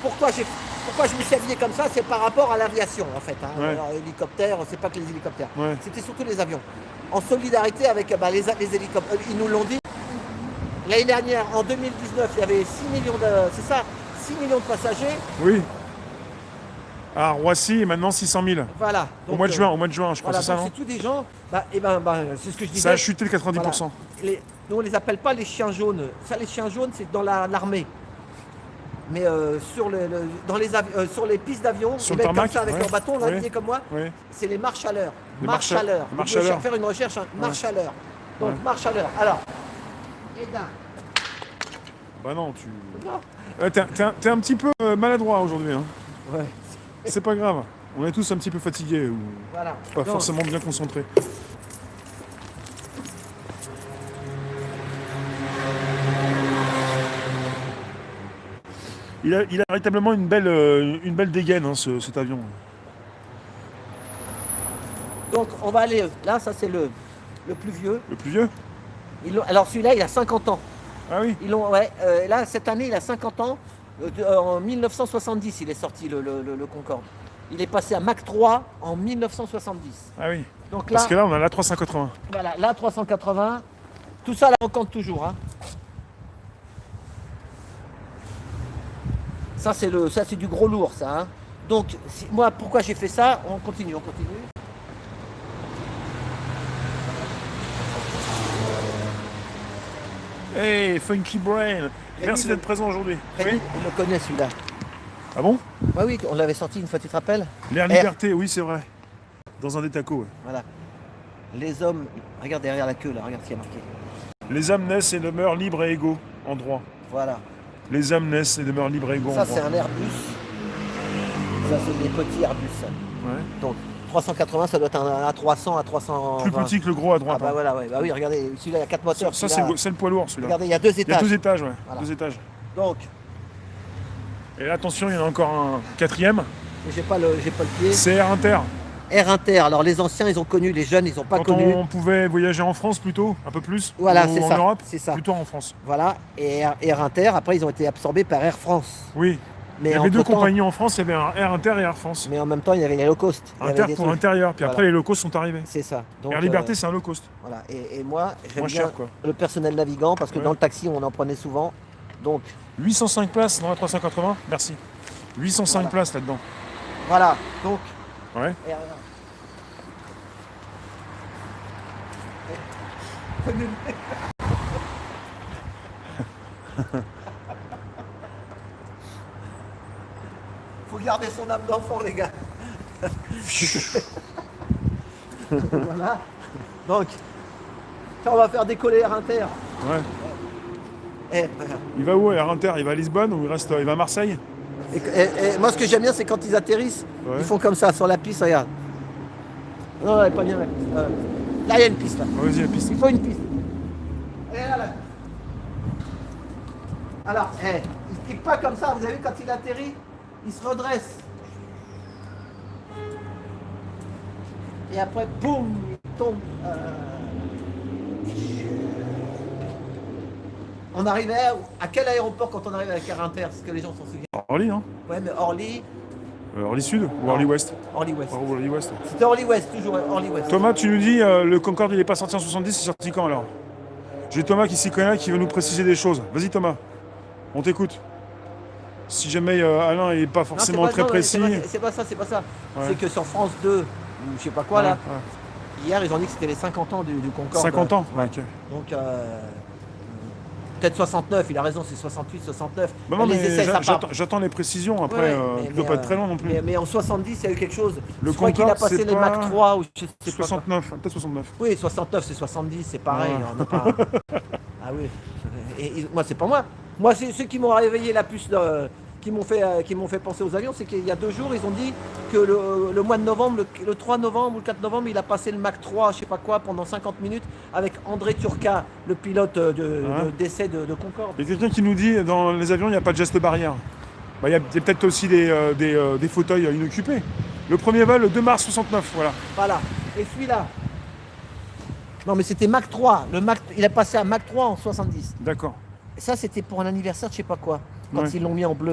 pourquoi je me suis habillé comme ça, c'est par rapport à l'aviation en fait. Hein. Ouais. Alors, hélicoptères, c'est pas que les hélicoptères. Ouais. C'était surtout les avions. En solidarité avec les hélicoptères. Ils nous l'ont dit. L'année dernière, en 2019, il y avait 6 millions de. C'est ça, 6 millions de passagers. Oui. À Roissy, et maintenant 600 000. Voilà. Au mois de juin, je crois, Voilà, c'est ça, donc non? c'est tous des gens. C'est ce que je disais. Ça a chuté de 90%. Voilà. Nous, on les appelle pas les chiens jaunes. Ça, les chiens jaunes, c'est dans l'armée. Mais sur les pistes d'avion, Sur ils le mettent comme tarmac, ça avec ouais. leur bâton, là, Ouais. comme moi, Ouais. c'est les marche-à-l'heure. Les Marche-à-l'heure. Vous pouvez marche-à-l'heure. faire une recherche, hein. Marche-à-l'heure. Donc, Ouais. marche-à-l'heure. Alors, Edin. Bah non, tu. Non. T'es un petit peu maladroit aujourd'hui. Hein. Ouais. C'est pas grave. On est tous un petit peu fatigués ou Voilà. pas Donc, forcément bien concentrés. Il a véritablement une belle dégaine, hein, cet avion. donc, on va aller. Là, ça, c'est le plus vieux. Le plus vieux? Alors, celui-là, il a 50 ans. Ah oui. Ouais, là, cette année, il a 50 ans. En 1970, il est sorti le Concorde. Il est passé à Mach 3 en 1970. Ah oui. Donc là, Parce que là, on a l'A380. voilà, là 380, tout ça là on compte toujours. Hein. Ça c'est du gros lourd ça. Hein. Donc moi pourquoi j'ai fait ça? On continue. Hey, Funky Brain. Merci d'être présent aujourd'hui. Freddy, Oui. on le connaît celui-là. Ah bon? Ah oui, on l'avait sorti une fois, tu te rappelles? L'air liberté, oui, c'est vrai. Dans un des tacos, ouais. Voilà. Les hommes, regarde derrière la queue là, regarde ce qu'il y a marqué. Les hommes naissent et demeurent libres et égaux en droit. Voilà. Les hommes naissent et demeurent libres et égaux Ça en droit. c'est un Airbus. Ça c'est des petits Airbus. Ouais. Donc 380 ça doit être un A300, A320. Plus petit que le gros à droite. Ah bah hein. voilà, ouais. Bah oui, regardez, celui-là il y a 4 moteurs. Ça, celui-là- c'est le poids lourd, celui-là. Regardez, il y a 2 Il y a étages. 2 étages, ouais. Voilà. 2 étages. Donc, Et là, attention, il y en a encore un quatrième. j'ai pas le pied. C'est Air Inter. Air Inter. Alors les anciens ils ont connu, les jeunes ils ont pas Quand connu. on pouvait voyager en France plutôt, un peu plus. Voilà, ou c'est en ça. Europe, C'est ça. plutôt en France. Voilà. Et Air Inter, après ils ont été absorbés par Air France. Oui. Mais Il y avait 2 entre-temps- compagnies en France, il y avait un Air Inter et Air France. Mais en même temps il y avait les low cost. Il y avait Inter des pour trucs. l'intérieur, puis après Voilà. les low cost sont arrivés. C'est ça. Donc, Air Liberté, c'est un low cost. voilà. Et moi j'aime Moins bien cher, quoi. le personnel navigant parce que Ouais. dans le taxi on en prenait souvent. Donc 805 places dans la 380, merci. 805 Voilà. places là-dedans. voilà. Donc Ouais. Air- Faut garder son âme d'enfant, les gars. Voilà. Donc, ça, on va faire décoller Air Inter. Ouais. Et, Il va où Air Inter? Il va à Lisbonne ou il va à Marseille? et moi, ce que j'aime bien, c'est quand ils atterrissent, Ouais. ils font comme ça sur la piste. Regarde. Non, elle est pas bien. Là, il y a une piste. Là. Ah, vas-y, la piste. Il faut une piste. Et là. Alors, il ne clique pas comme ça. Vous avez vu, quand il atterrit, il se redresse. Et après, boum, il tombe. On arrivait à quel aéroport quand on arrive avec Air Inter? Est-ce que les gens s'en souviennent? Orly, non? Ouais, mais Orly, Orly Sud ou Orly Ouest? Orly West. Oh, Orly Ouest. C'était Orly West, toujours Orly West. Thomas, tu nous dis, le Concorde, il est pas sorti en 70, c'est sorti quand alors? J'ai Thomas qui s'y connaît, qui veut nous préciser des choses. Vas-y Thomas, on t'écoute. Si jamais Alain est pas Non, forcément c'est pas- très non, précis. C'est pas ça. Ouais. C'est que sur France 2, ou je sais pas quoi là, Ouais. hier ils ont dit que c'était les 50 ans du Concorde. 50 ans? Ouais, ok. Donc peut-être 69, il a raison, c'est 68, 69. Bah non, Les mais essais, ça part. j'attends les précisions, après, Ouais, il ne doit pas être très long non plus. Mais en 70, il y a eu quelque chose. Le je crois qu'il a Concorde, passé c'est les pas Mach 3 ou je sais pas. 69, peut-être 69. Oui, 69, c'est 70, c'est pareil. Ouais. On n'a pas... Ah oui. Et moi, c'est pas moi. Moi, c'est ceux qui m'ont réveillé la puce, qui m'ont fait penser aux avions, c'est qu'il y a 2 jours, ils ont dit que le mois de novembre, le 3 novembre ou le 4 novembre, il a passé le Mach 3, je sais pas quoi, pendant 50 minutes avec André Turca, le pilote d'essai de Concorde. Il y a quelqu'un qui nous dit, dans les avions, il n'y a pas de geste barrière. Bah, il y a peut-être aussi des fauteuils inoccupés. Le premier vol, le 2 mars 69, voilà. Voilà. Et celui-là. Non, mais c'était Mach 3. Il a passé à Mach 3 en 70. D'accord. Et ça, c'était pour un anniversaire de je sais pas quoi. Quand Ouais. ils l'ont mis en bleu.